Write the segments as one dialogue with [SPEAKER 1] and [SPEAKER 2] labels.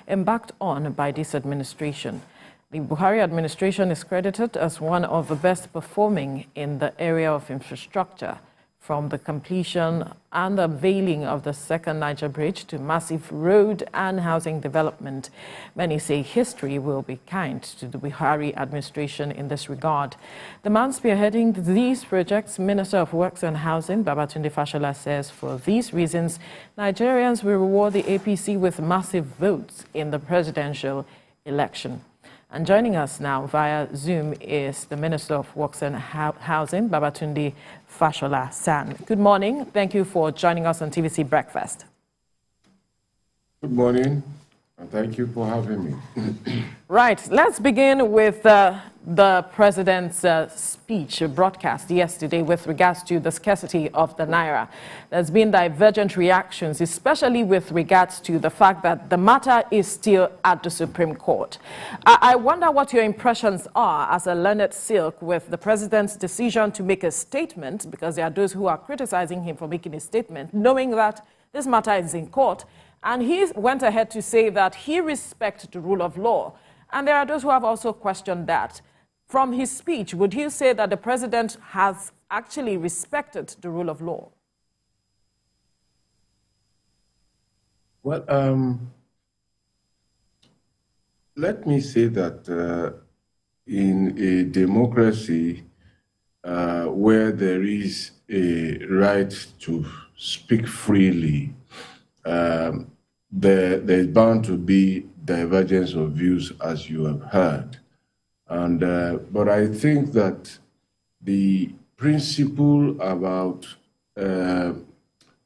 [SPEAKER 1] embarked on by this administration. The Buhari administration is credited as one of the best performing in the area of infrastructure, from the completion and unveiling of the second Niger Bridge to massive road and housing development. Many say history will be kind to the Buhari administration in this regard. The man spearheading these projects, Minister of Works and Housing, Babatunde Fashola, says for these reasons, Nigerians will reward the APC with massive votes in the presidential election. And joining us now via Zoom is the Minister of Works and Housing, Babatunde Fashola San. Good morning. Thank you for joining us on TVC Breakfast.
[SPEAKER 2] Good morning, and thank you for having me.
[SPEAKER 1] Right. Let's begin with the president's speech broadcast yesterday with regards to the scarcity of the Naira. There's been divergent reactions, especially with regards to the fact that the matter is still at the Supreme Court. I wonder what your impressions are as a learned silk with the president's decision to make a statement, because there are those who are criticizing him for making a statement, knowing that this matter is in court. And he went ahead to say that he respects the rule of law. And there are those who have also questioned that. From his speech, would you say that the president has actually respected the rule of law?
[SPEAKER 2] Well, let me say that in a democracy where there is a right to speak freely, there's bound to be divergence of views, as you have heard. And but I think that the principle about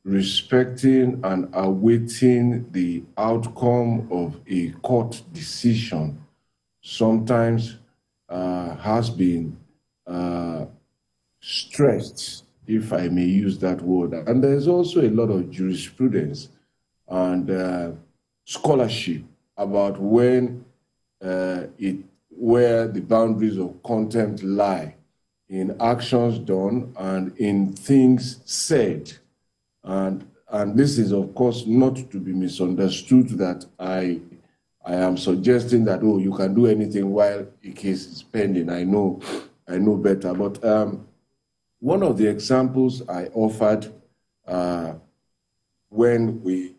[SPEAKER 2] respecting and awaiting the outcome of a court decision sometimes has been stressed, if I may use that word. And there's also a lot of jurisprudence and scholarship about when where the boundaries of contempt lie in actions done and in things said. And this is, of course, not to be misunderstood that I am suggesting that, oh, you can do anything while a case is pending. I know better. But one of the examples I offered when we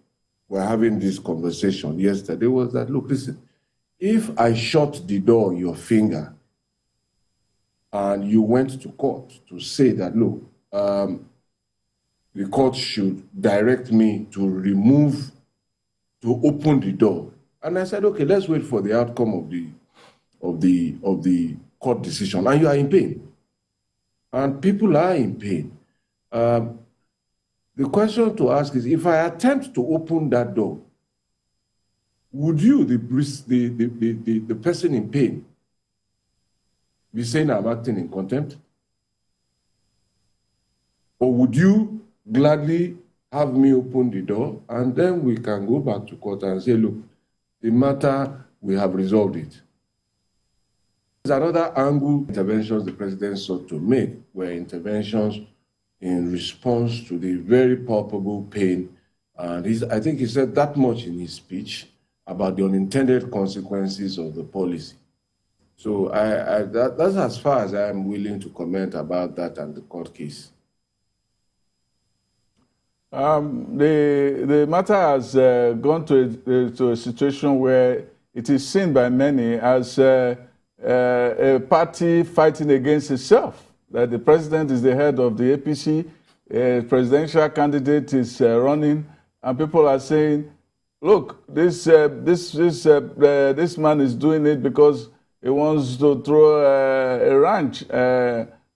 [SPEAKER 2] were having this conversation yesterday was that, look, listen, if I shut the door on your finger and you went to court to say that, look, the court should direct me to open the door. And I said, okay, let's wait for the outcome of the court decision. And you are in pain. And people are in pain. The question to ask is, if I attempt to open that door, would you, the person in pain, be saying I'm acting in contempt? Or would you gladly have me open the door, and then we can go back to court and say, look, the matter, we have resolved it? There's another angle. Interventions the president sought to make were interventions in response to the very palpable pain. And I think he said that much in his speech about the unintended consequences of the policy. So that's as far as I am willing to comment about that and the court case.
[SPEAKER 3] The matter has gone to a situation where it is seen by many as a party fighting against itself. That the president is the head of the APC, a presidential candidate is running, and people are saying, look, this man is doing it because he wants to throw a wrench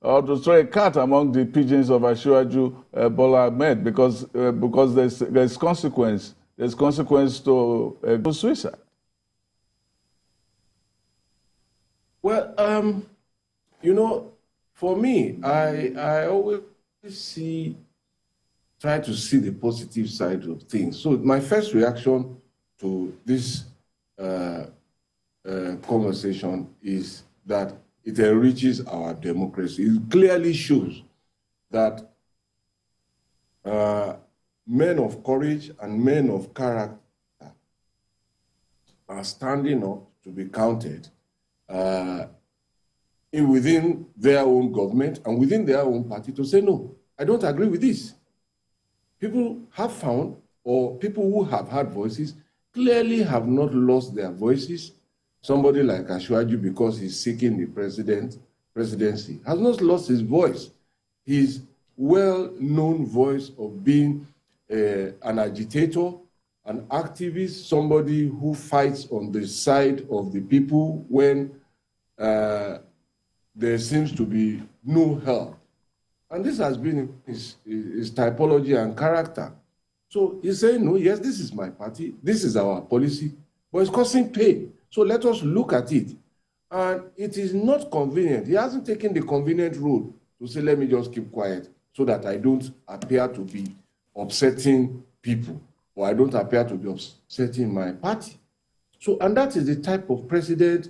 [SPEAKER 3] or to throw a cat among the pigeons of Asiwaju Bola Ahmed because there's consequence. There's consequence to suicide.
[SPEAKER 2] Well, you know, for me, I always try to see the positive side of things. So my first reaction to this conversation is that it enriches our democracy. It clearly shows that men of courage and men of character are standing up to be counted within their own government and within their own party to say, no, I don't agree with this. People have found, or people who have had voices, clearly have not lost their voices. Somebody like Ashwaju, because he's seeking the presidency, has not lost his voice. His well-known voice of being an agitator, an activist, somebody who fights on the side of the people when there seems to be no help. And this has been his typology and character. So he's saying, no, yes, this is my party, this is our policy, but it's causing pain. So let us look at it. And it is not convenient. He hasn't taken the convenient road to say, let me just keep quiet so that I don't appear to be upsetting people, or I don't appear to be upsetting my party. So, and that is the type of president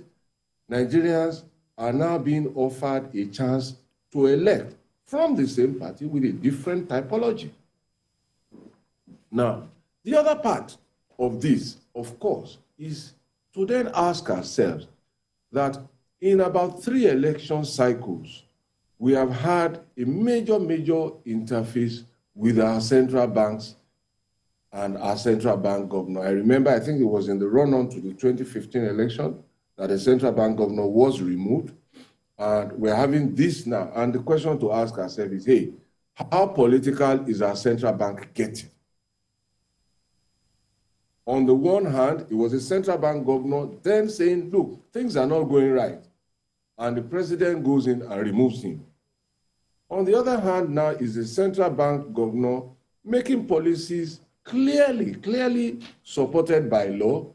[SPEAKER 2] Nigerians are now being offered a chance to elect from the same party with a different typology. Now, the other part of this, of course, is to then ask ourselves that in about 3 election cycles, we have had a major interface with our central banks and our central bank governor. I remember, I think it was in the run-on to the 2015 election that the central bank governor was removed. And we're having this now. And the question to ask ourselves is, hey, how political is our central bank getting? On the one hand, it was a central bank governor then saying, look, things are not going right. And the president goes in and removes him. On the other hand, now is the central bank governor making policies clearly supported by law,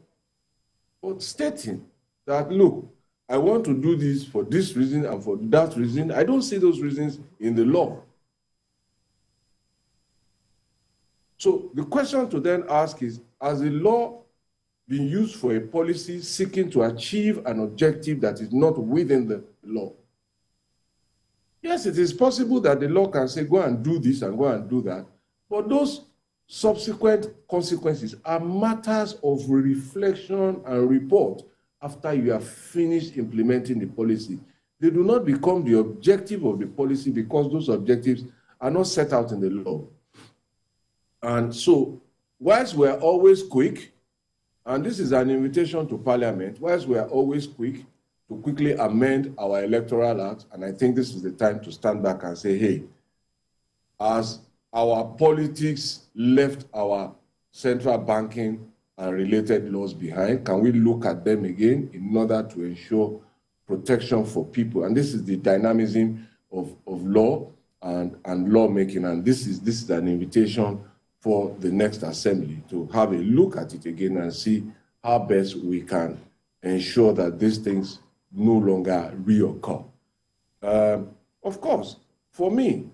[SPEAKER 2] but stating that, look, I want to do this for this reason and for that reason. I don't see those reasons in the law. So the question to then ask is, has the law been used for a policy seeking to achieve an objective that is not within the law? Yes, it is possible that the law can say, go and do this and go and do that, but those subsequent consequences are matters of reflection and report after you have finished implementing the policy. They do not become the objective of the policy because those objectives are not set out in the law. And so, whilst we're always quick, and this is an invitation to Parliament, whilst we're always quick to quickly amend our Electoral Act, and I think this is the time to stand back and say, hey, as our politics left our central banking and related laws behind, can we look at them again in order to ensure protection for people? And this is the dynamism of law and lawmaking, and this is an invitation for the next assembly to have a look at it again and see how best we can ensure that these things no longer reoccur. Of course, for me,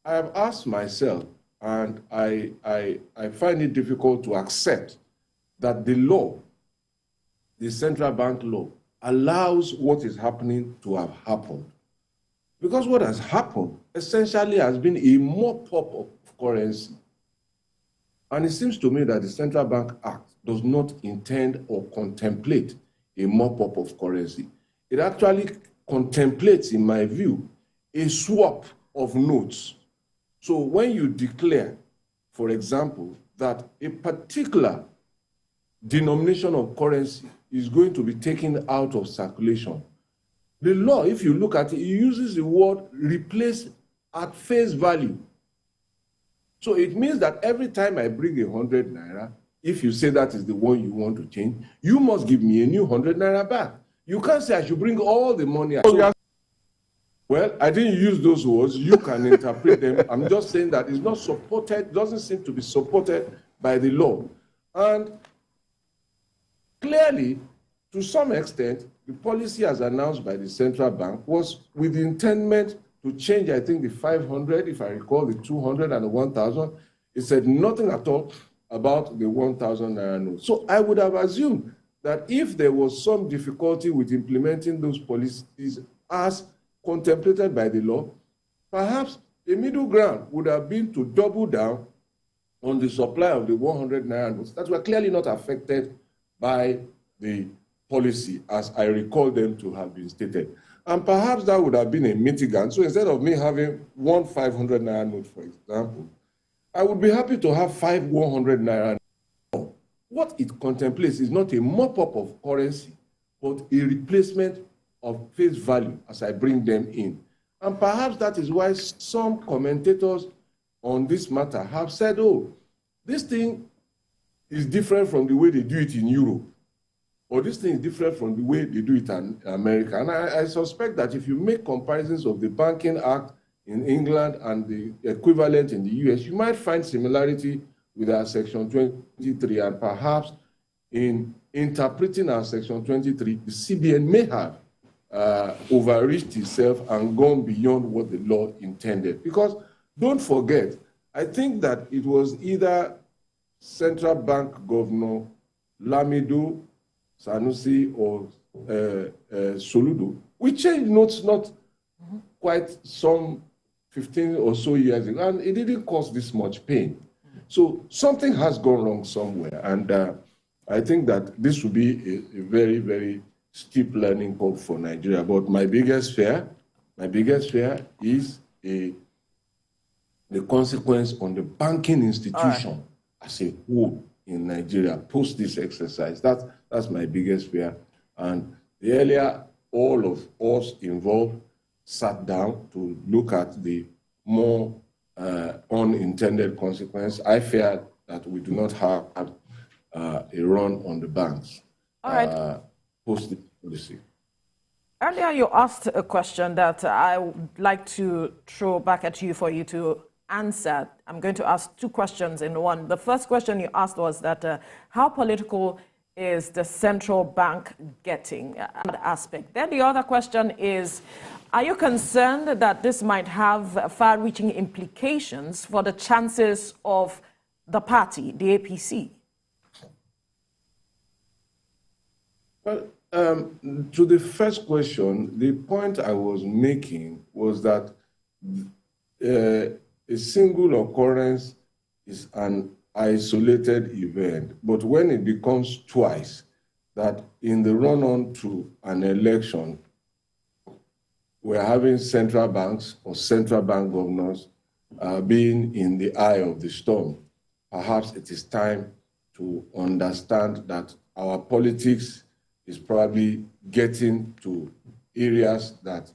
[SPEAKER 2] I have asked myself, and I find it difficult to accept that the law, the central bank law, allows what is happening to have happened. Because what has happened essentially has been a mop-up of currency. And it seems to me that the Central Bank Act does not intend or contemplate a mop-up of currency. It actually contemplates, in my view, a swap of notes. So when you declare, for example, that a particular denomination of currency is going to be taken out of circulation, the law, if you look at it, it uses the word replace at face value. So it means that every time I bring 100 Naira, if you say that is the one you want to change, you must give me a new 100 Naira back. You can't say I should bring all the money. Well, I didn't use those words. You can interpret them. I'm just saying that it's not supported, doesn't seem to be supported by the law. And clearly, to some extent, the policy as announced by the central bank was with the intent to change, I think, the 500, if I recall, the 200 and the 1,000. It said nothing at all about the 1,000 Naira note. So I would have assumed that if there was some difficulty with implementing those policies as contemplated by the law, perhaps the middle ground would have been to double down on the supply of the 100 Naira notes that were clearly not affected by the policy as I recall them to have been stated. And perhaps that would have been a mitigant. So instead of me having one 500 Naira note, for example, I would be happy to have 5 100 Naira. What it contemplates is not a mop-up of currency, but a replacement of face value as I bring them in. And perhaps that is why some commentators on this matter have said, oh, this thing is different from the way they do it in Europe, or this thing is different from the way they do it in America. And I suspect that if you make comparisons of the Banking Act in England and the equivalent in the US, you might find similarity with our Section 23, and perhaps in interpreting our Section 23, the CBN may have overreached itself and gone beyond what the law intended. Because don't forget, I think that it was either Central Bank Governor Lamido, Sanusi, or Soludo. We changed notes not quite some 15 or so years ago, and it didn't cause this much pain. So something has gone wrong somewhere, and I think that this will be a very, very steep learning curve for Nigeria. But my biggest fear is the consequence on the banking institution as a whole in Nigeria post this exercise. That's my biggest fear. And the earlier all of us involved sat down to look at the more unintended consequence, I fear that we do not have a run on the banks post this policy.
[SPEAKER 1] Earlier, you asked a question that I would like to throw back at you for you to answer. I'm going to ask two questions in one. The first question you asked was that how political is the central bank getting that aspect? Then the other question is, are you concerned that this might have far-reaching implications for the chances of the party, the APC?
[SPEAKER 2] Well, to the first question, the point I was making was that a single occurrence is an isolated event, but when it becomes twice, that in the run-on to an election, we're having central banks or central bank governors being in the eye of the storm, perhaps it is time to understand that our politics is probably getting to areas that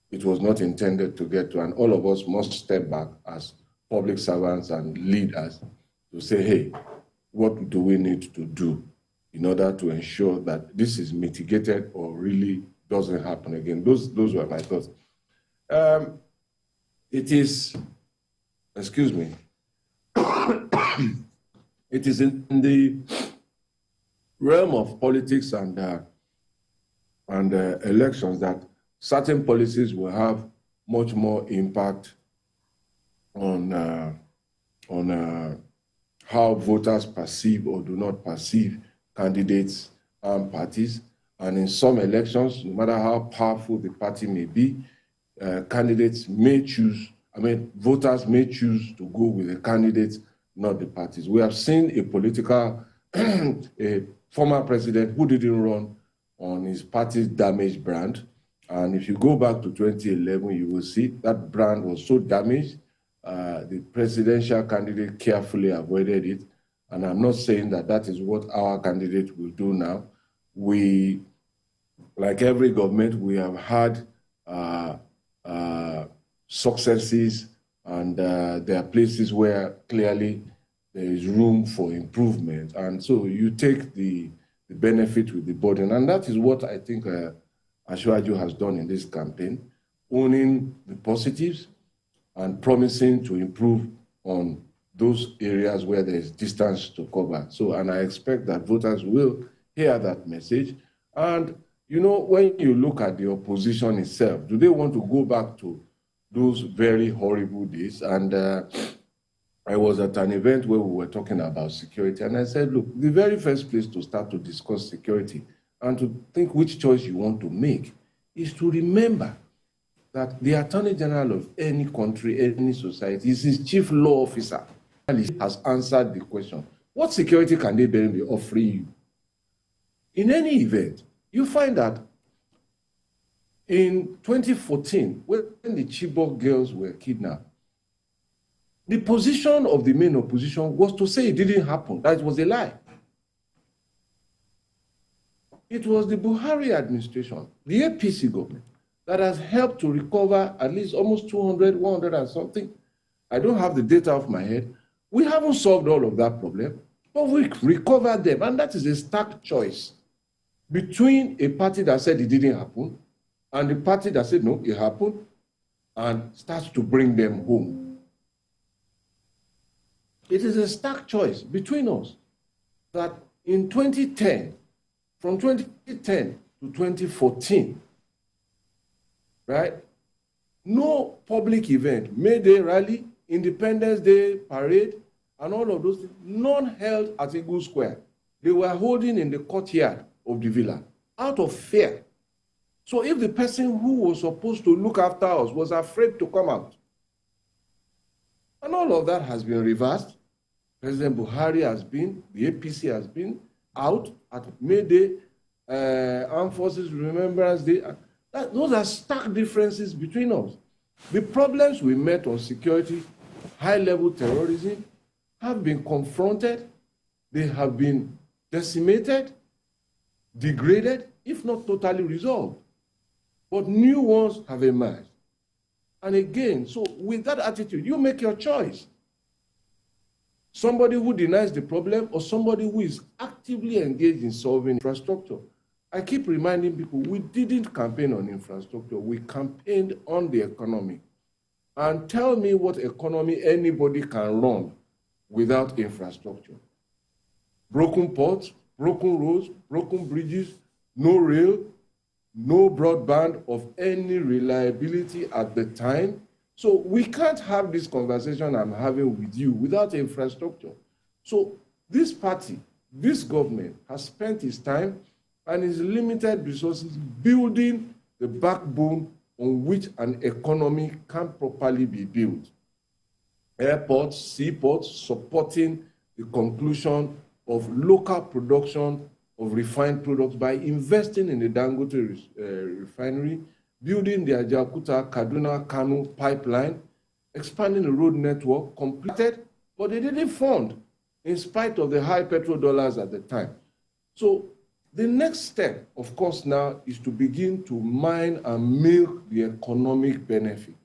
[SPEAKER 2] it was not intended to get to, and all of us must step back as public servants and leaders to say, hey, what do we need to do in order to ensure that this is mitigated or really doesn't happen again? Those were my thoughts. It is, excuse me, it is in the realm of politics and elections that certain policies will have much more impact on how voters perceive or do not perceive candidates and parties. And in some elections, no matter how powerful the party may be, candidates may choose, voters may choose to go with the candidates, not the parties. We have seen a former president who didn't run on his party's damaged brand. And if you go back to 2011, you will see that brand was so damaged, the presidential candidate carefully avoided it. And I'm not saying that that is what our candidate will do now. We, like every government, we have had successes, and there are places where clearly there is room for improvement. And so you take the benefit with the burden. And that is what I think Ashwaju has done in this campaign, owning the positives and promising to improve on those areas where there is distance to cover. So, and I expect that voters will hear that message. And, you know, when you look at the opposition itself, do they want to go back to those very horrible days? And I was at an event where we were talking about security, and I said, look, the very first place to start to discuss security and to think which choice you want to make is to remember that the Attorney General of any country, any society, is his chief law officer. He has answered the question, what security can they then be offering you? In any event, you find that in 2014, when the Chibok girls were kidnapped, the position of the main opposition was to say it didn't happen, that it was a lie. It was the Buhari administration, the APC government, that has helped to recover at least almost 200, 100 and something. I don't have the data off my head. We haven't solved all of that problem, but we recovered them. And that is a stark choice between a party that said it didn't happen and the party that said, no, it happened, and starts to bring them home. It is a stark choice between us that in 2010, from 2010 to 2014, right, no public event, May Day rally, Independence Day parade, and all of those things, none held at Eagle Square. They were holding in the courtyard of the villa out of fear. So if the person who was supposed to look after us was afraid to come out, and all of that has been reversed, President Buhari has been, the APC has been out at May Day, Armed Forces Remembrance Day. Those are stark differences between us. The problems we met on security, high-level terrorism, have been confronted, they have been decimated, degraded, if not totally resolved. But new ones have emerged. And again, so with that attitude, you make your choice. Somebody who denies the problem or somebody who is actively engaged in solving infrastructure. I keep reminding people, we didn't campaign on infrastructure, we campaigned on the economy. And tell me what economy anybody can run without infrastructure. Broken ports, broken roads, broken bridges, no rail, no broadband of any reliability at the time. So we can't have this conversation I'm having with you without infrastructure. So this party, this government has spent its time and its limited resources building the backbone on which an economy can properly be built. Airports, seaports, supporting the conclusion of local production of refined products by investing in the Dangote refinery, building the Ajaokuta, Kaduna, Kano pipeline, expanding the road network, completed, but they didn't fund in spite of the high petrodollars at the time. So the next step, of course, now is to begin to mine and milk the economic benefit.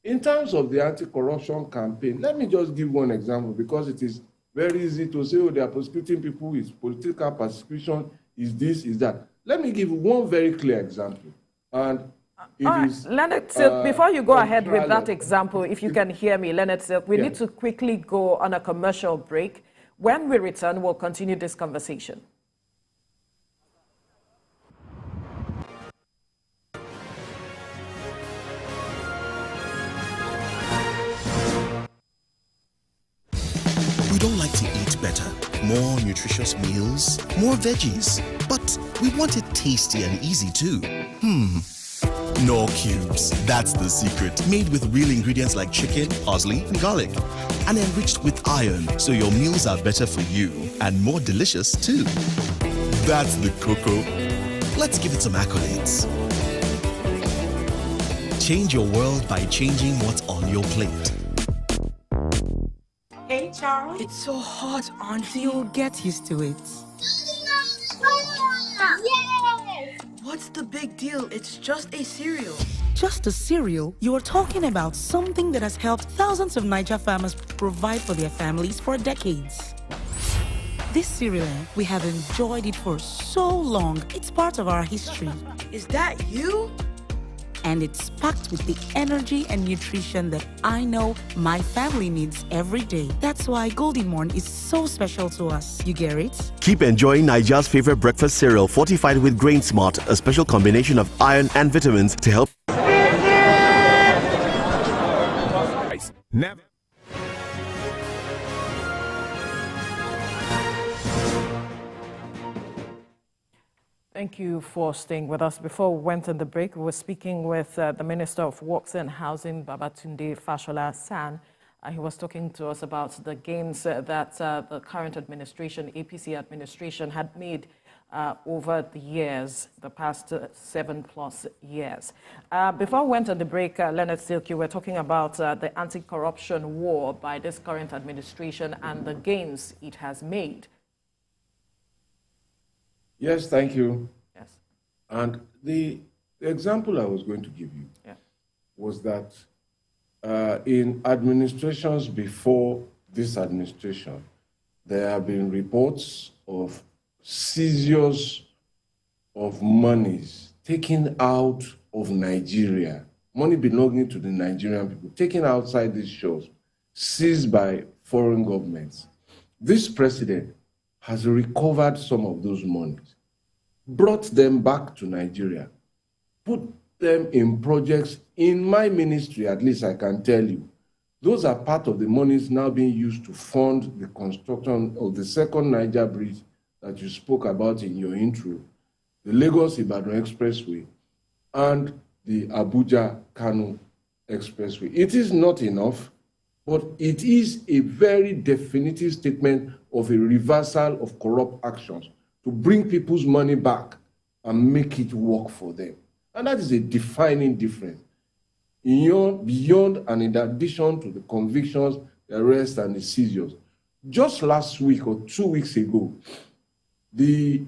[SPEAKER 2] In terms of the anti-corruption campaign, let me just give one example because it is very easy to say, oh, they are prosecuting people, it's political persecution, is this, is that. Let me give one very clear example. And it is,
[SPEAKER 1] Leonard Silk, before you go ahead with that example, if you can hear me, Leonard Silk, we need to quickly go on a commercial break. When we return, we'll continue this conversation.
[SPEAKER 4] We don't like to eat better, more nutritious meals, more veggies, but we want it tasty and easy too. Knorr Cubes, that's the secret. Made with real ingredients like chicken, parsley, and garlic, and enriched with iron, so your meals are better for you and more delicious too. That's the cocoa. Let's give it some accolades. Change your world by changing what's on your plate.
[SPEAKER 5] Hey, Charles.
[SPEAKER 6] It's so hot, Auntie. You'll get used to it.
[SPEAKER 5] Yes!
[SPEAKER 6] What's the big deal? It's just a cereal. Just a cereal? You are talking about something that has helped thousands of Niger farmers provide for their families for decades. This cereal, we have enjoyed it for so long. It's part of our history.
[SPEAKER 5] Is that you?
[SPEAKER 6] And it's packed with the energy and nutrition that I know my family needs every day. That's why Golden Morn is so special to us. You get it?
[SPEAKER 7] Keep enjoying Nigeria's favorite breakfast cereal fortified with Grain Smart, a special combination of iron and vitamins to help.
[SPEAKER 8] Never.
[SPEAKER 1] Thank you for staying with us. Before we went on the break, we were speaking with the Minister of Works and Housing, Babatunde Fashola San. He was talking to us about the gains that the current administration, APC administration, had made over the years, the past 7+ years. Before we went on the break, Leonard Silk, you were talking about the anti-corruption war by this current administration and the gains it has made.
[SPEAKER 2] Yes, thank you.
[SPEAKER 1] Yes.
[SPEAKER 2] And the example I was going to give you was that in administrations before this administration, there have been reports of seizures of monies taken out of Nigeria, money belonging to the Nigerian people, taken outside these shores, seized by foreign governments. This president has recovered some of those monies, brought them back to Nigeria, put them in projects in my ministry, at least I can tell you. Those are part of the monies now being used to fund the construction of the second Niger Bridge that you spoke about in your intro, the Lagos-Ibadan Expressway, and the Abuja-Kano Expressway. It is not enough, but it is a very definitive statement of a reversal of corrupt actions to bring people's money back and make it work for them. And that is a defining difference. Beyond and in addition to the convictions, the arrests, and the seizures. Just last week or 2 weeks ago, the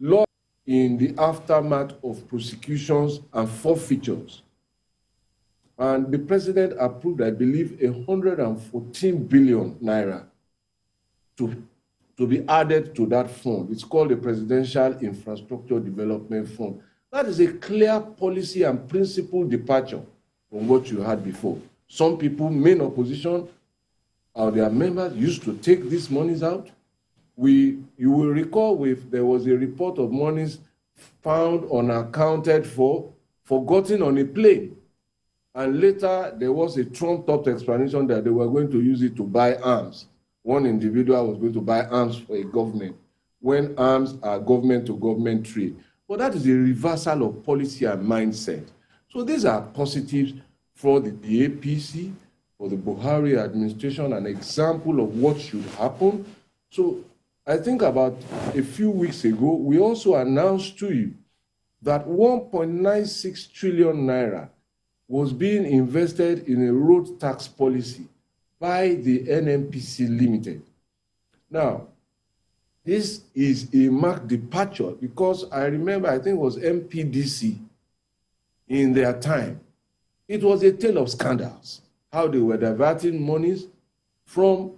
[SPEAKER 2] law in the aftermath of prosecutions and forfeitures. And the president approved, I believe, 114 billion naira to be added to that fund. It's called the Presidential Infrastructure Development Fund. That is a clear policy and principle departure from what you had before. Some people, main opposition, or their members used to take these monies out. You will recall there was a report of monies found unaccounted for, forgotten on a plane. And later, there was a trumped-up explanation that they were going to use it to buy arms. One individual was going to buy arms for a government, when arms are government-to-government trade. But that is a reversal of policy and mindset. So these are positives for the APC, for the Buhari administration, an example of what should happen. So I think about a few weeks ago, we also announced to you that 1.96 trillion naira was being invested in a road tax policy by the NNPC Limited. Now, this is a marked departure because I remember, I think it was MPDC in their time. It was a tale of scandals, how they were diverting monies from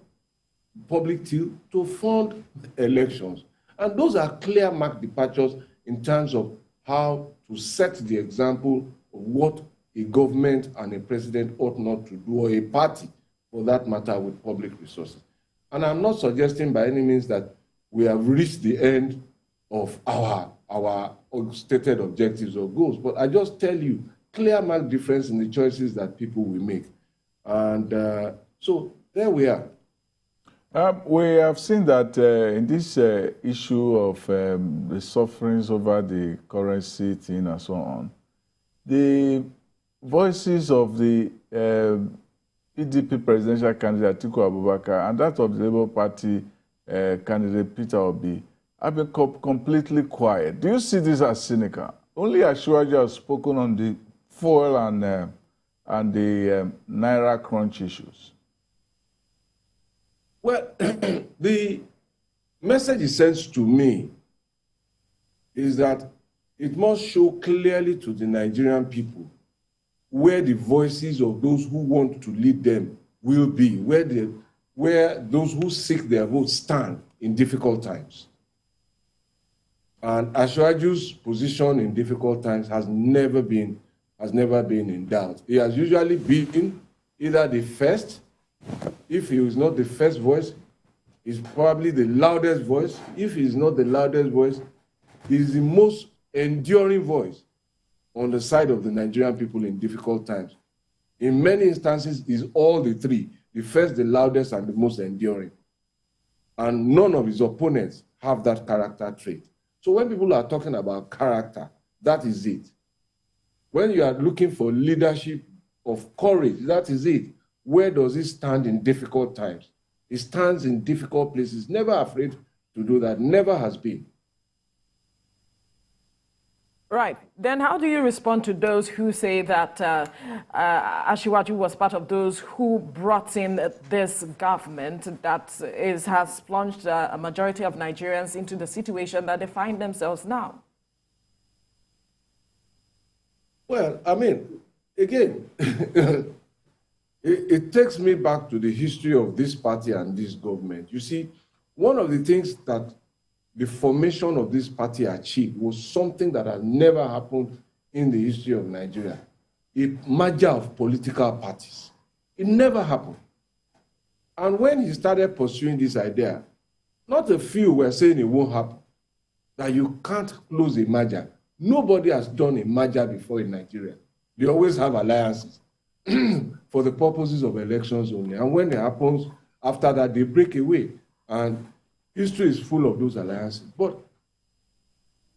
[SPEAKER 2] public till to fund elections. And those are clear marked departures in terms of how to set the example of what a government and a president ought not to do, or a party for that matter, with public resources. And I'm not suggesting by any means that we have reached the end of our stated objectives or goals, but I just tell you, clear marked difference in the choices that people will make. And so there we are.
[SPEAKER 3] We have seen that in this issue of the sufferings over the currency thing and so on, the voices of the PDP presidential candidate Atiku Abubakar and that of the Labour Party candidate Peter Obi have been completely quiet. Do you see this as cynical? Only Ashwaji has spoken on the fuel and the Naira crunch issues.
[SPEAKER 2] Well, the message it sends to me is that it must show clearly to the Nigerian people where the voices of those who want to lead them will be, where those who seek their vote stand in difficult times. And Ashwaju's position in difficult times has never been in doubt. He has usually been either the first. If he is not the first voice, he's probably the loudest voice. If he's not the loudest voice, he's the most enduring voice on the side of the Nigerian people in difficult times. In many instances, he's all the three, the first, the loudest, and the most enduring. And none of his opponents have that character trait. So when people are talking about character, that is it. When you are looking for leadership of courage, that is it. Where does he stand in difficult times? He stands in difficult places, never afraid to do that. Never has been.
[SPEAKER 1] Right. Then how do you respond to those who say that Asiwaju was part of those who brought in this government that has plunged a majority of Nigerians into the situation that they find themselves now?
[SPEAKER 2] Well, I mean, again, it takes me back to the history of this party and this government. You see, one of the things that the formation of this party achieved was something that had never happened in the history of Nigeria, a merger of political parties. It never happened. And when he started pursuing this idea, not a few were saying it won't happen, that you can't close a merger. Nobody has done a merger before in Nigeria. They always have alliances for the purposes of elections only. And when it happens, after that, they break away. And history is full of those alliances. But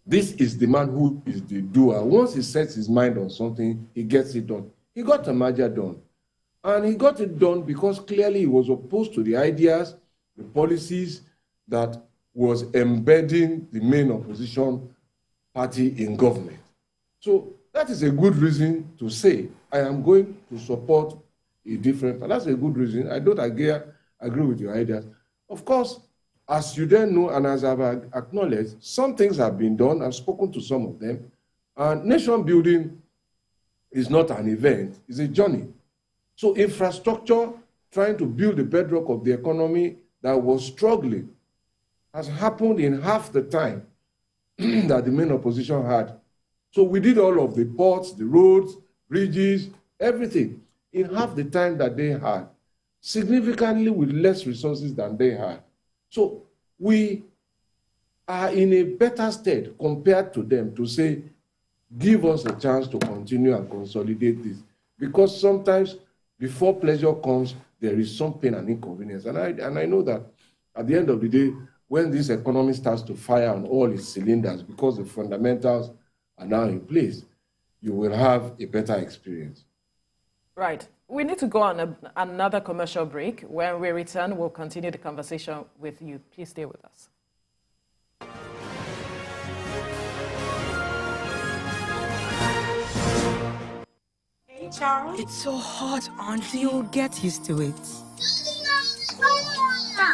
[SPEAKER 2] this is the man who is the doer. Once he sets his mind on something, he gets it done. He got a merger done. And he got it done because clearly he was opposed to the ideas, the policies that was embedding the main opposition party in government. So that is a good reason to say, I am going to support a different party. That's a good reason. I don't agree with your ideas. Of course, as you then know, and as I've acknowledged, some things have been done. I've spoken to some of them. And nation building is not an event, it's a journey. So infrastructure, trying to build the bedrock of the economy that was struggling, has happened in half the time that the main opposition had. So we did all of the ports, the roads, bridges, everything in half the time that they had, significantly with less resources than they had. So we are in a better state compared to them to say, give us a chance to continue and consolidate this. Because sometimes before pleasure comes, there is some pain and inconvenience. And I know that at the end of the day, when this economy starts to fire on all its cylinders, because the fundamentals are now in place, you will have a better experience.
[SPEAKER 1] Right. We need to go on another commercial break. When we return, we'll continue the conversation with you. Please stay with us.
[SPEAKER 5] Hey, Charles. It's so hot, Auntie.
[SPEAKER 6] You'll get used to it.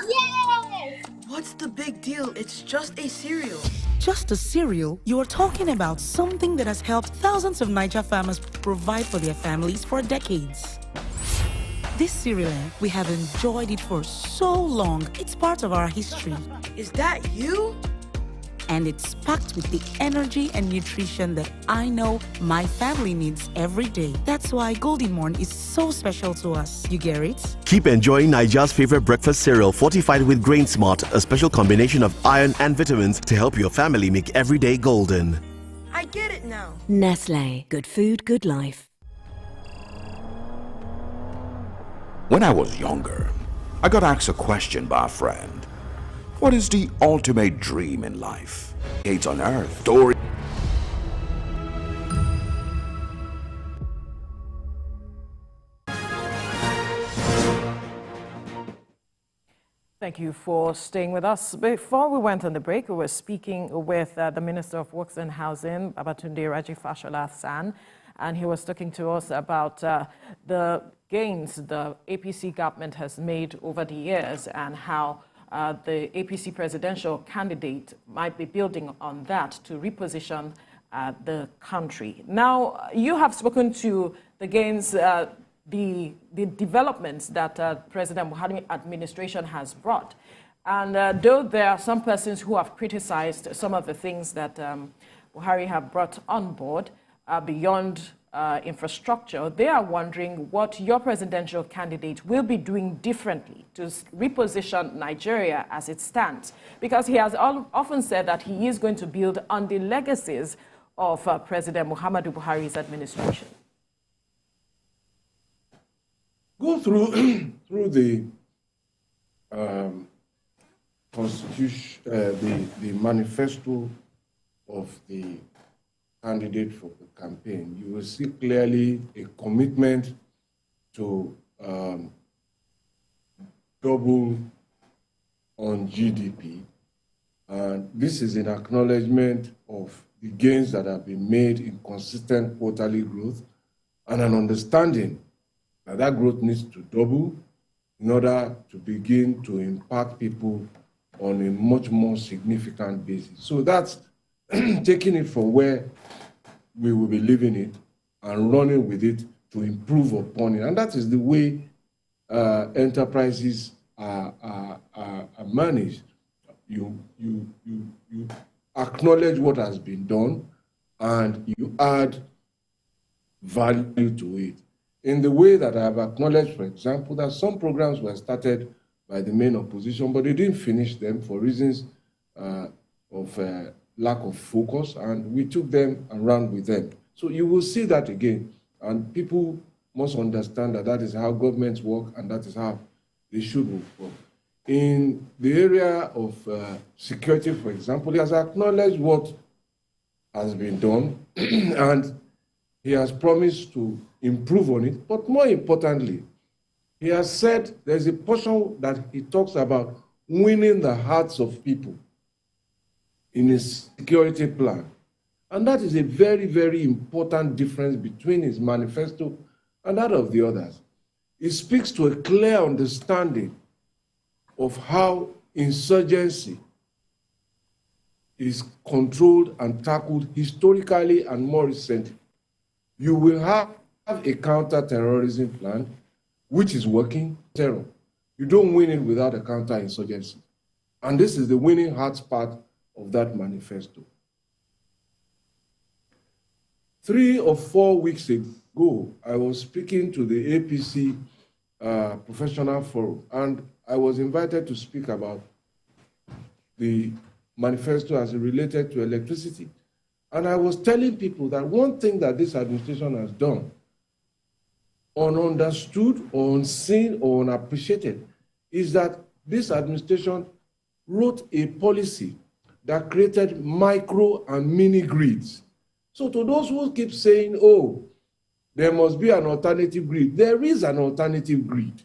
[SPEAKER 5] Yay! What's the big deal? It's just a cereal.
[SPEAKER 6] Just a cereal? You are talking about something that has helped thousands of Niger farmers provide for their families for decades. This cereal, we have enjoyed it for so long. It's part of our history.
[SPEAKER 5] Is that you?
[SPEAKER 6] And it's packed with the energy and nutrition that I know my family needs every day. That's why Golden Morn is so special to us. You get it?
[SPEAKER 7] Keep enjoying Nigeria's favorite breakfast cereal fortified with Grain Smart, a special combination of iron and vitamins to help your family make every day golden.
[SPEAKER 5] I get it now.
[SPEAKER 8] Nestle. Good food, good life.
[SPEAKER 9] When I was younger, I got asked a question by a friend. What is the ultimate dream in life? It's on earth. Story.
[SPEAKER 1] Thank you for staying with us. Before we went on the break, we were speaking with the Minister of Works and Housing, Babatunde Raji Fashola San, and he was talking to us about the gains the APC government has made over the years and how the APC presidential candidate might be building on that to reposition the country. Now, you have spoken to the gains, the developments that President Buhari administration has brought. And though there are some persons who have criticized some of the things that Buhari have brought on board beyond infrastructure, they are wondering what your presidential candidate will be doing differently to reposition Nigeria as it stands. Because he has often said that he is going to build on the legacies of President Muhammadu Buhari's administration.
[SPEAKER 2] Go through the constitution, the manifesto of the candidate for the campaign. You will see clearly a commitment to double on GDP And this is in acknowledgement of the gains that have been made in consistent quarterly growth and an understanding that that growth needs to double in order to begin to impact people on a much more significant basis. So that's taking it from where we will be living it and running with it to improve upon it. And that is the way enterprises are managed. You acknowledge what has been done and you add value to it. In the way that I have acknowledged, for example, that some programs were started by the main opposition, but they didn't finish them for reasons of lack of focus, and we took them and ran with them. So you will see that again, and people must understand that that is how governments work and that is how they should work. In the area of security, for example, he has acknowledged what has been done and he has promised to improve on it. But more importantly, he has said there's a portion that he talks about winning the hearts of people in his security plan. And that is a very, very important difference between his manifesto and that of the others. It speaks to a clear understanding of how insurgency is controlled and tackled historically and more recently. You will have a counter-terrorism plan, which is working terror. You don't win it without a counter-insurgency. And this is the winning hearts part of that manifesto. 3 or 4 weeks ago, I was speaking to the APC Professional Forum, and I was invited to speak about the manifesto as it related to electricity. And I was telling people that one thing that this administration has done, ununderstood or unseen or unappreciated, is that this administration wrote a policy that created micro and mini grids. So to those who keep saying, oh, there must be an alternative grid, there is an alternative grid.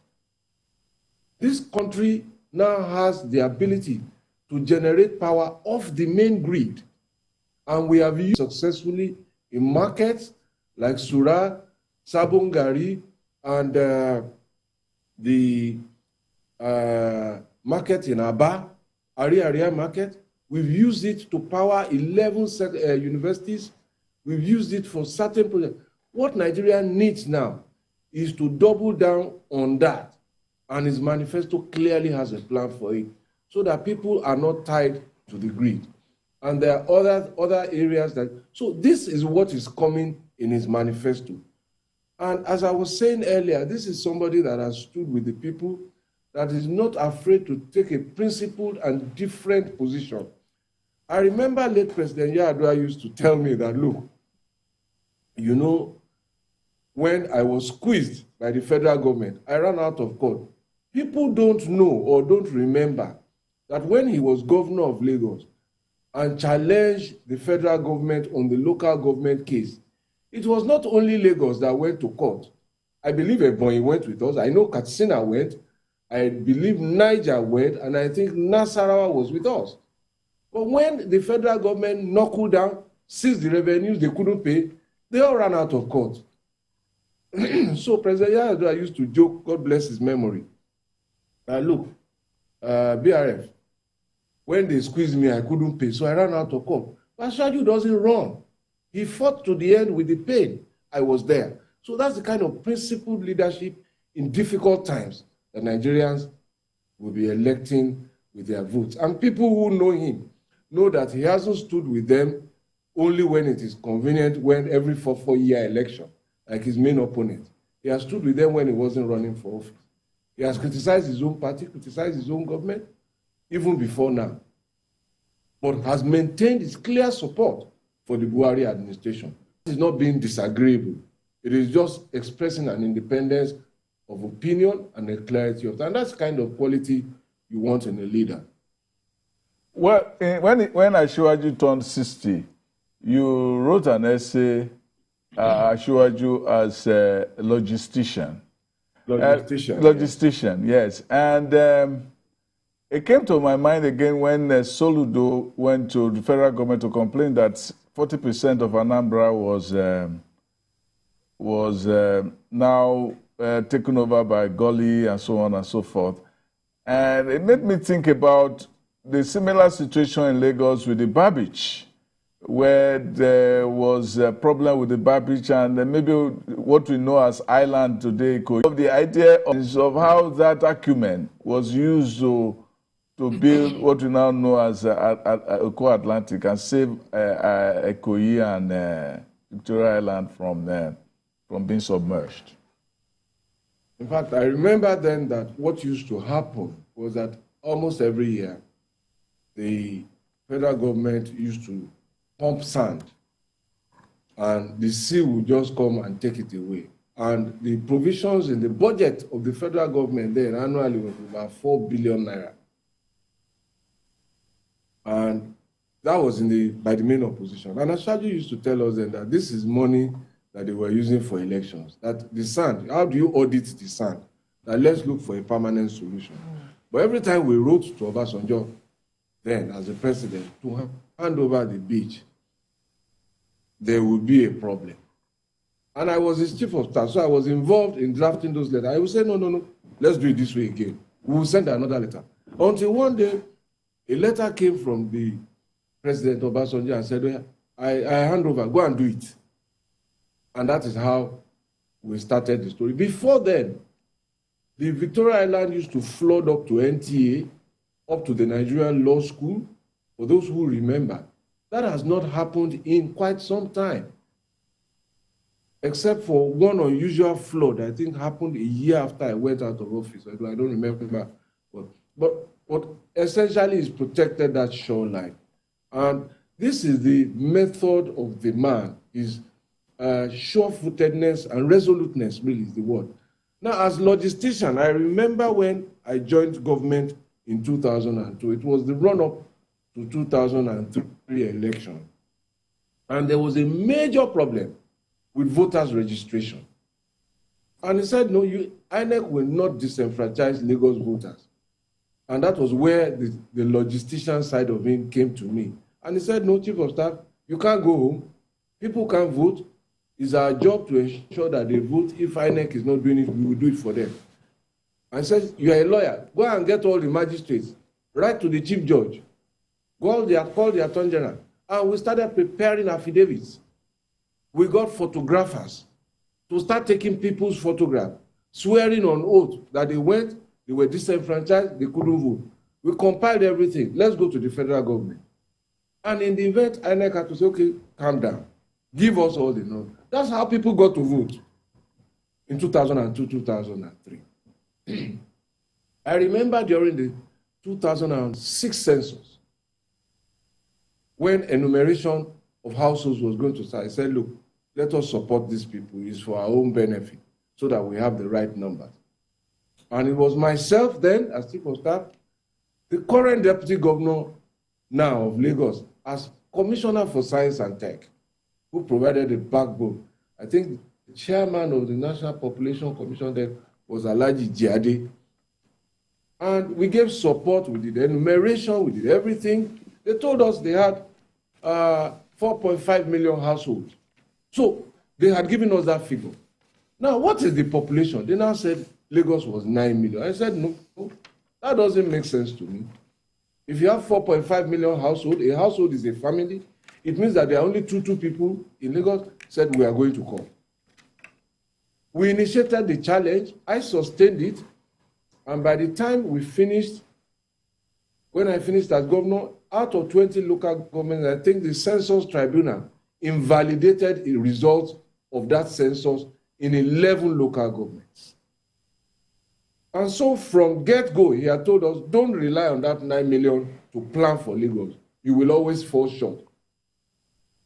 [SPEAKER 2] This country now has the ability to generate power off the main grid. And we have used successfully in markets like Sura, Sabongari, and the market in Aba, Ari market. We've used it to power 11 universities. We've used it for certain projects. What Nigeria needs now is to double down on that. And his manifesto clearly has a plan for it, so that people are not tied to the grid. And there are other areas that, so this is what is coming in his manifesto. And as I was saying earlier, this is somebody that has stood with the people, that is not afraid to take a principled and different position. I remember late President Yar'Adua used to tell me that, look, you know, when I was squeezed by the federal government, I ran out of court. People don't know or don't remember that when he was governor of Lagos and challenged the federal government on the local government case, it was not only Lagos that went to court. I believe Ebonyi went with us. I know Katsina went. I believe Niger went. And I think Nasarawa was with us. But when the federal government knuckled down, seized the revenues they couldn't pay, they all ran out of court. So President Yar'Adua used to joke, God bless his memory, look, BRF, when they squeezed me, I couldn't pay, so I ran out of court. But Shaju doesn't run. He fought to the end with the pain. I was there. So that's the kind of principled leadership in difficult times that Nigerians will be electing with their votes. And people who know him know that he hasn't stood with them only when it is convenient, when every 4-year election, like his main opponent. He has stood with them when he wasn't running for office. He has criticized his own party, criticized his own government, even before now, but has maintained his clear support for the Buhari administration. It is not being disagreeable. It is just expressing an independence of opinion and a clarity of thought. And that's the kind of quality you want in a leader.
[SPEAKER 3] Well, when Asiwaju turned 60, you wrote an essay, Asiwaju as a logistician.
[SPEAKER 2] Logistician.
[SPEAKER 3] Logistician, yes. And It came to my mind again when Soludo went to the federal government to complain that 40% of Anambra was now taken over by Gully and so on and so forth. And it made me think about the similar situation in Lagos with the Babbage, where there was a problem with the Babbage and maybe what we know as Island today. Of the idea of how that acumen was used to build what we now know as Eko Atlantic and save Ikoyi and Victoria Island from being submerged.
[SPEAKER 2] In fact, I remember then that what used to happen was that almost every year, the federal government used to pump sand, and the sea would just come and take it away. And the provisions in the budget of the federal government then annually was about 4 billion naira. And that was by the main opposition. And Ashaju used to tell us then that this is money that they were using for elections. That the sand, how do you audit the sand? That let's look for a permanent solution. But every time we wrote to Obasanjo, then as the president, to hand over the beach, there would be a problem. And I was his chief of staff, so I was involved in drafting those letters. I would say, no, let's do it this way again. We will send another letter. Until one day, a letter came from the President Obasanjo and said, I hand over, go and do it. And that is how we started the story. Before then, the Victoria Island used to flood up to NTA, up to the Nigerian Law School, for those who remember. That has not happened in quite some time, except for one unusual flood, I think happened a year after I went out of office. I don't remember. But what essentially is protected that shoreline. And this is the method of the man, is sure-footedness and resoluteness, really is the word. Now, as logistician, I remember when I joined government in 2002, it was the run-up to 2003 election. And there was a major problem with voters' registration. And he said, no, INEC will not disenfranchise Lagos voters. And that was where the logistician side of him came to me. And he said, no, Chief of Staff, you can't go home. People can't vote. It's our job to ensure that they vote. If INEC is not doing it, we will do it for them. I said, you are a lawyer. Go and get all the magistrates. Write to the chief judge. Call the attorney general. And we started preparing affidavits. We got photographers to start taking people's photographs, swearing on oath that they were disenfranchised, they couldn't vote. We compiled everything. Let's go to the federal government. And in the event, INEC had to say, okay, calm down. Give us all the numbers. That's how people got to vote in 2002, 2003. I remember during the 2006 census, when enumeration of households was going to start, I said, look, let us support these people. It's for our own benefit so that we have the right numbers. And it was myself then, as Chief of Staff, the current Deputy Governor now of Lagos, as Commissioner for Science and Tech, who provided the backbone. I think the chairman of the National Population Commission then was Alhaji Jiade. And we gave support, we did enumeration, we did everything. They told us they had 4.5 million households. So they had given us that figure. Now, what is the population? They now said Lagos was 9 million. I said, no, that doesn't make sense to me. If you have 4.5 million households, a household is a family. It means that there are only two people in Lagos said we are going to come. We initiated the challenge. I sustained it. And by the time we finished, when I finished as governor, out of 20 local governments, I think the Census Tribunal invalidated the results of that census in 11 local governments. And so from get-go, he had told us, don't rely on that 9 million to plan for Lagos. You will always fall short.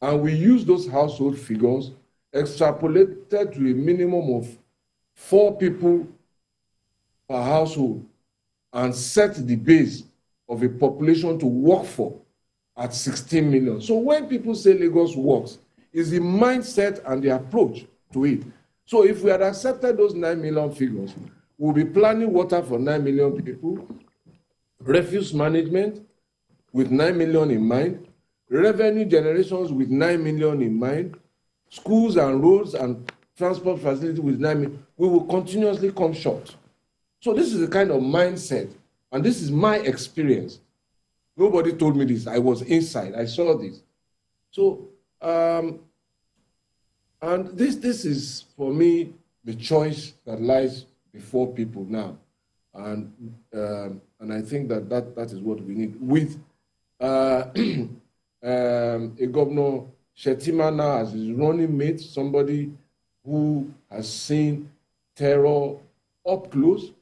[SPEAKER 2] And we used those household figures, extrapolated to a minimum of 4 people per household, and set the base of a population to work for at 16 million. So when people say Lagos works, it's the mindset and the approach to it. So if we had accepted those 9 million figures, we'll be planning water for 9 million people, refuse management with 9 million in mind, revenue generations with 9 million in mind, schools and roads and transport facilities with 9 million, we will continuously come short. So this is the kind of mindset, and this is my experience. Nobody told me this. I was inside. I saw this. So, and this is, for me, the choice that lies before people now. And I think that is what we need. With a governor, Shettima now as his running mate, somebody who has seen terror up close,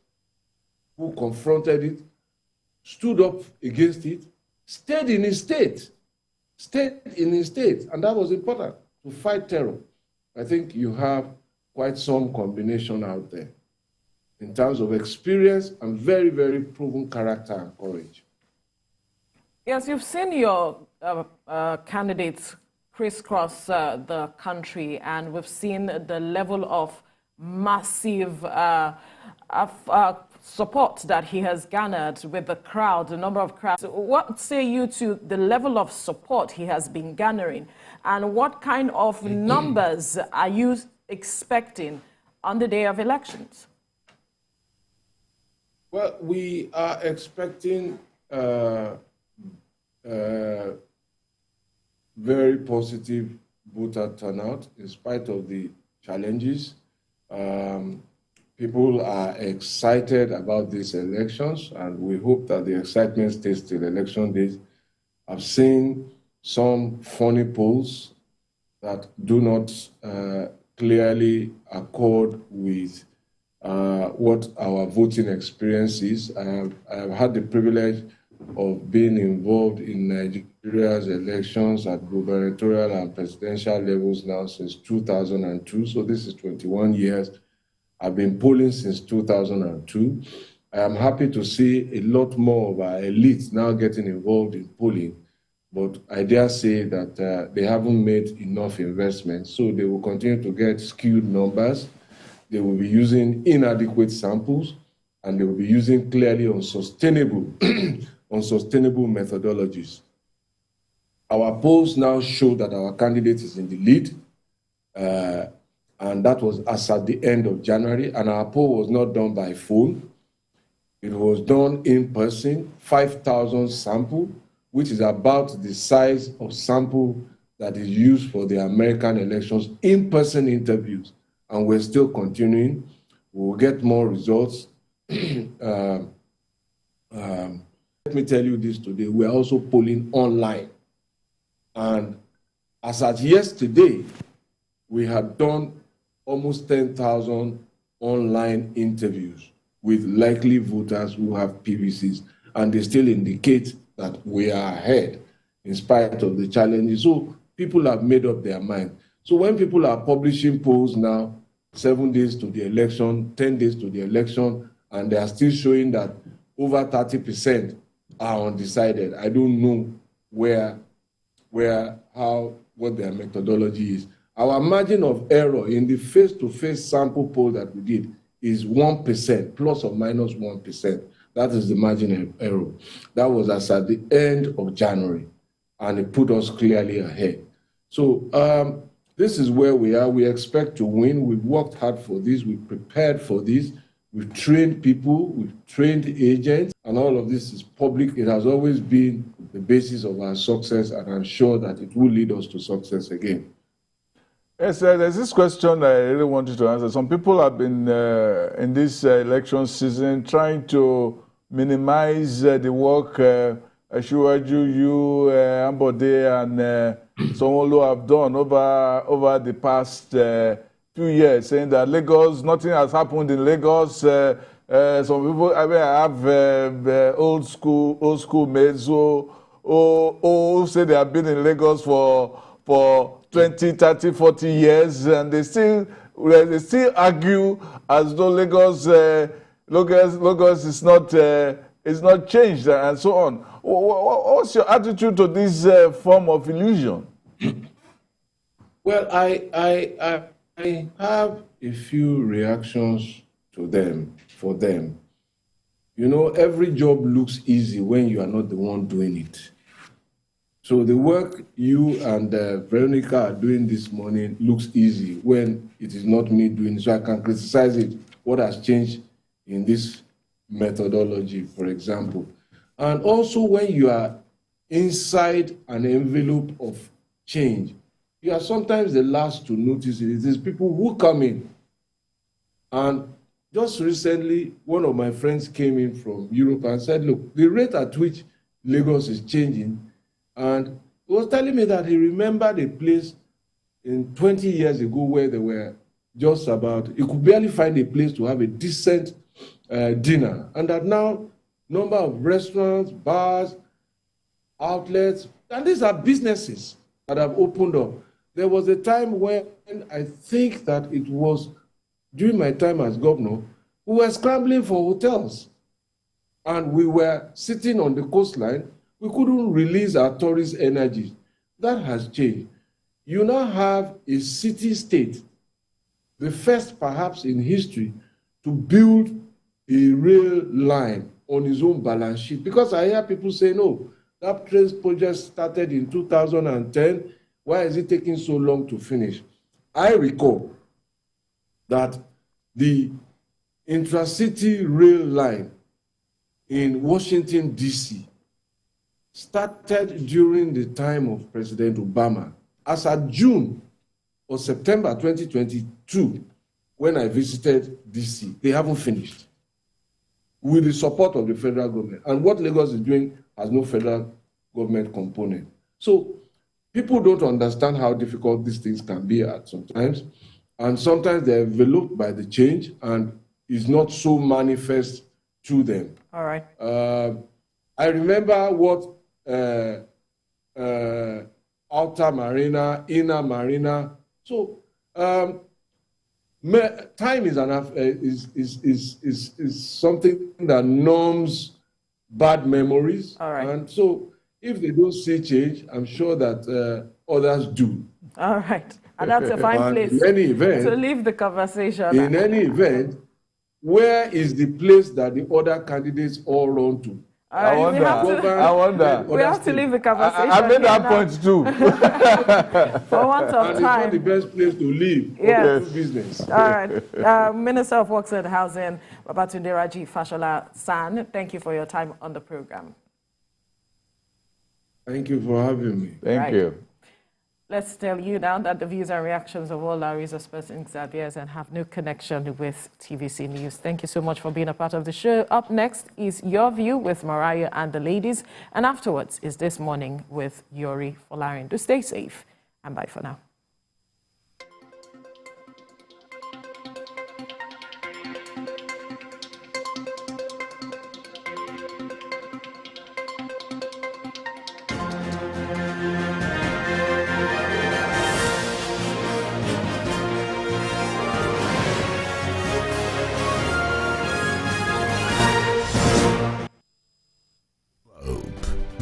[SPEAKER 2] who confronted it, stood up against it, stayed in his state, and that was important, to fight terror. I think you have quite some combination out there in terms of experience and very, very proven character and courage.
[SPEAKER 1] Yes, you've seen your candidates crisscross the country, and we've seen the level of massive support that he has garnered with the crowd, the number of crowds. What say you to the level of support he has been garnering, and what kind of numbers are you expecting on the day of elections?
[SPEAKER 2] Well, we are expecting very positive voter turnout in spite of the challenges. People are excited about these elections, and we hope that the excitement stays till election days. I've seen some funny polls that do not clearly accord with what our voting experience is. I've had the privilege of being involved in Nigeria's elections at gubernatorial and presidential levels now since 2002. So this is 21 years. I've been polling since 2002. I am happy to see a lot more of our elites now getting involved in polling, but I dare say that they haven't made enough investments, so they will continue to get skewed numbers. They will be using inadequate samples, and they will be using clearly unsustainable methodologies. Our polls now show that our candidate is in the lead, and that was as at the end of January, and our poll was not done by phone. It was done in person, 5,000 sample, which is about the size of sample that is used for the American elections, in-person interviews, and we're still continuing. We'll get more results. Let me tell you this today, we're also polling online. And as at yesterday, we had done almost 10,000 online interviews with likely voters who have PVCs, and they still indicate that we are ahead in spite of the challenges. So people have made up their mind. So when people are publishing polls now, 7 days to the election, 10 days to the election, and they are still showing that over 30% are undecided, I don't know what their methodology is. Our margin of error in the face-to-face sample poll that we did is 1%, plus or minus 1%. That is the margin of error. That was as at the end of January, and it put us clearly ahead. So this is where we are. We expect to win. We've worked hard for this. We've prepared for this. We've trained people. We've trained agents, and all of this is public. It has always been the basis of our success, and I'm sure that it will lead us to success again.
[SPEAKER 3] Yes, there's this question I really wanted to answer. Some people have been in this election season trying to minimize the work Ashiwaju, you, Ambode, and Sanwo-Olu have done over the past few years, saying that Lagos, nothing has happened in Lagos. Some people, I have old school mates who say they have been in Lagos for 20, 30, 40 years, and they still argue as though Lagos is not changed and so on. What's your attitude to this form of illusion?
[SPEAKER 2] Well, I have a few reactions to them. For them, You know, every job looks easy when you are not the one doing it. So the work you and Veronica are doing this morning looks easy when it is not me doing it. So I can criticize it, what has changed in this methodology, for example. And also when you are inside an envelope of change, you are sometimes the last to notice it. It is people who come in. And just recently, one of my friends came in from Europe and said, look, the rate at which Lagos is changing, and he was telling me that he remembered a place in 20 years ago where they were just about, you could barely find a place to have a decent dinner. And that now, number of restaurants, bars, outlets, and these are businesses that have opened up. There was a time when I think that it was during my time as governor, we were scrambling for hotels. And we were sitting on the coastline. We couldn't release our tourist energy. That has changed. You now have a city-state, the first perhaps in history, to build a rail line on his own balance sheet. Because I hear people say, no, that train project started in 2010. Why is it taking so long to finish? I recall that the intracity rail line in Washington, D.C. started during the time of President Obama. As of June or September 2022, when I visited D.C., they haven't finished with the support of the federal government. And what Lagos is doing has no federal government component. So people don't understand how difficult these things can be at sometimes. And sometimes they're enveloped by the change and is not so manifest to them.
[SPEAKER 1] All right.
[SPEAKER 2] I remember what Outer Marina, Inner Marina. So time is something that numbs bad memories.
[SPEAKER 1] All right.
[SPEAKER 2] And so if they don't see change, I'm sure that others do.
[SPEAKER 1] All right. And that's a fine place
[SPEAKER 2] in any event,
[SPEAKER 1] to leave the conversation.
[SPEAKER 2] In any event, where is the place that the other candidates all run to?
[SPEAKER 3] I wonder.
[SPEAKER 1] We have to leave the conversation.
[SPEAKER 3] I made that point too.
[SPEAKER 1] For want of time.
[SPEAKER 2] It's not the best place to live.
[SPEAKER 1] Yes.
[SPEAKER 2] Business.
[SPEAKER 1] All right. Minister of Works and Housing, Babatunde Raji Fashola San, thank you for your time on the program.
[SPEAKER 2] Thank you for having me.
[SPEAKER 3] Thank you.
[SPEAKER 1] Let's tell you now that the views and reactions of all our resource persons are theirs and have no connection with TVC News. Thank you so much for being a part of the show. Up next is Your View with Mariah and the ladies. And afterwards is This Morning with Yori Folarin. Do stay safe and bye for now.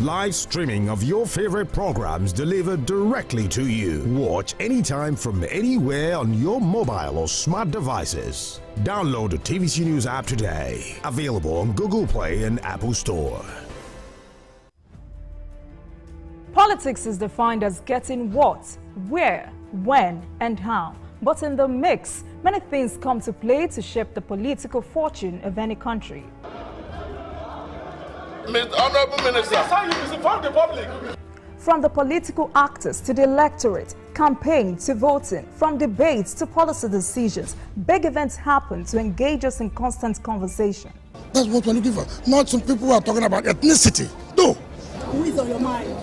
[SPEAKER 10] Live streaming of your favorite programs delivered directly to you. Watch anytime from anywhere on your mobile or smart devices. Download the TVC News app today. Available on Google Play and Apple Store.
[SPEAKER 11] Politics is defined as getting what, where, when, and how. But in the mix, many things come to play to shape the political fortune of any country.
[SPEAKER 12] Honorable Minister, this is how you misinform the public.
[SPEAKER 11] From the political actors to the electorate, campaign to voting, from debates to policy decisions, big events happen to engage us in constant conversation.
[SPEAKER 13] That's what we're looking for. Not some people who are talking about ethnicity. No.
[SPEAKER 11] Who is on your mind?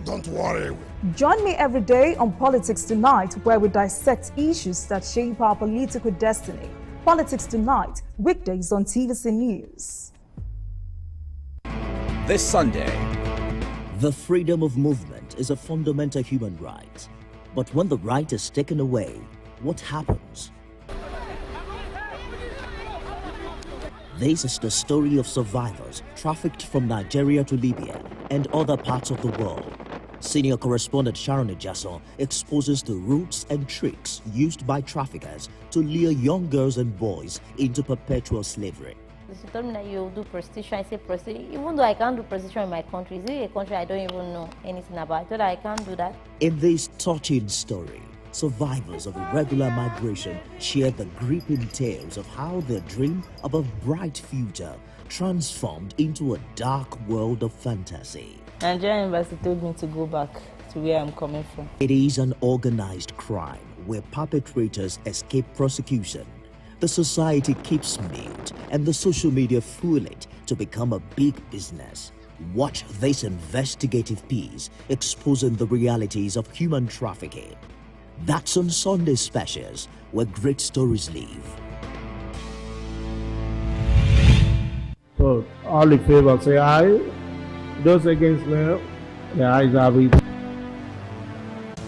[SPEAKER 13] Don't worry.
[SPEAKER 11] Join me every day on Politics Tonight, where we dissect issues that shape our political destiny. Politics Tonight, weekdays on TVC News.
[SPEAKER 14] This Sunday, the freedom of movement is a fundamental human right. But when the right is taken away, what happens? This is the story of survivors trafficked from Nigeria to Libya and other parts of the world. Senior correspondent Sharon Ejason exposes the routes and tricks used by traffickers to lure young girls and boys into perpetual slavery.
[SPEAKER 15] She told me that you do prostitution. I said prostitution. Even though I can't do prostitution in my country, is it a country I don't even know anything about? I told her I can't do that.
[SPEAKER 14] In this touching story, survivors of irregular migration share the gripping tales of how their dream of a bright future transformed into a dark world of fantasy.
[SPEAKER 16] Nigerian embassy told me to go back to where I'm coming from.
[SPEAKER 14] It is an organized crime where perpetrators escape prosecution. The society keeps mute and the social media fuel it to become a big business. Watch this investigative piece exposing the realities of human trafficking. That's on Sunday Specials, where great stories live.
[SPEAKER 17] So, all in favor say aye. Those against, the ayes have it.